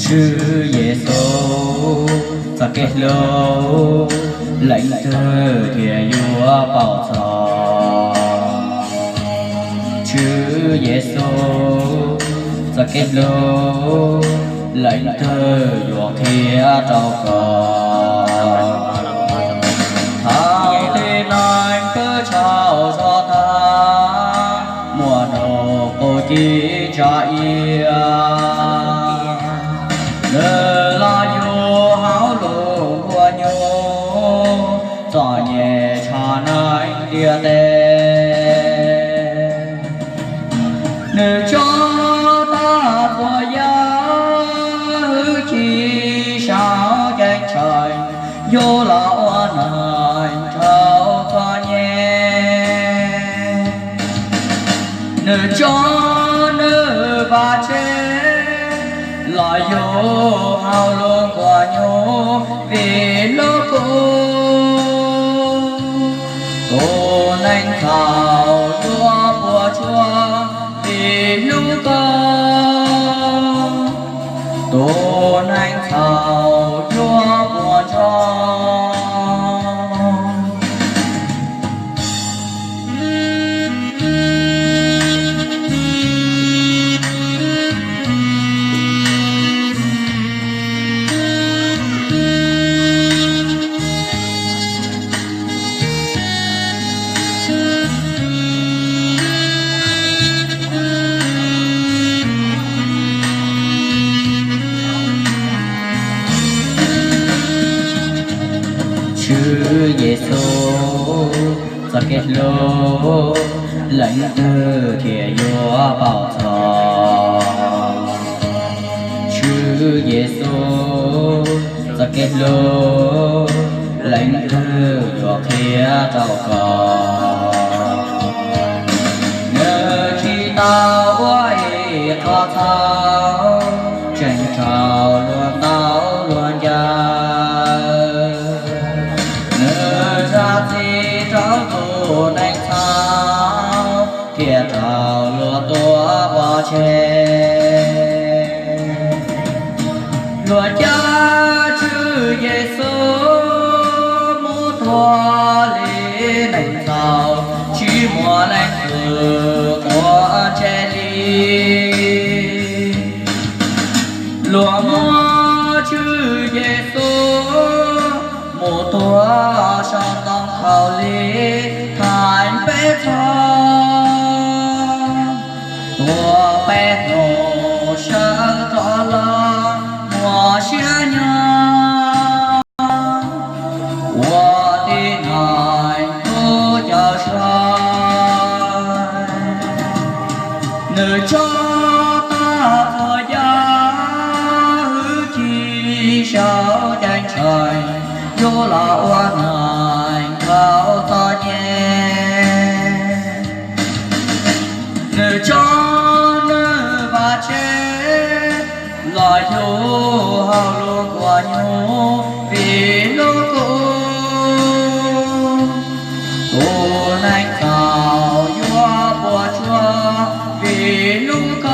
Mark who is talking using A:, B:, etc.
A: Chư Giêsu sa kết lô lãnh thơ thiện vua bảo trò. Chư Giêsu sa kết lô lãnh thơ vua thiện trao cờ. Thang lên anh cứ chào cho ta mùa đầu cô chỉ cha ia. Nơ la yo háo lộ của nhô gió nhẹ cha nai địa tê. Nơ cho ta của ya chi sao tranh trời vô lão nành trao cho nhẹ. Nơ cho nơ ba chế lại vô hào luôn qua nhô vì lúc cô nành khảo đua của chúa vì lúc cô nành khảo đua của chúa. Chư Giêsu sa kết lô lãnh thơ thiện vua bảo trò. Chư Giêsu sa kết lô lãnh thơ vua thiện trao cờ. Nhờ chi tao quay thọ thao tranh trào luôn tao luôn cha. Trao tu nành thao thiệt thảo lúa tua bỏ chê. Lúa cha chư Giêsu mu thua lý nành thảo chỉ mùa lành từ của chê ly. Lúa mua chư Giêsu mu thua trong tâm khảo lý thành bế thơ tua bế nô sơ tỏ lơ mùa xưa nhớ ua đi ngài tu cho soi nơi cho ta thời gian hữu chi sao tranh trời vô là oan hành khao ta nhé. Nơi cho nơi và chế lại vô hào luôn qua nhau vì lúc cô nành khảo vua bùa chúa vì lúc cô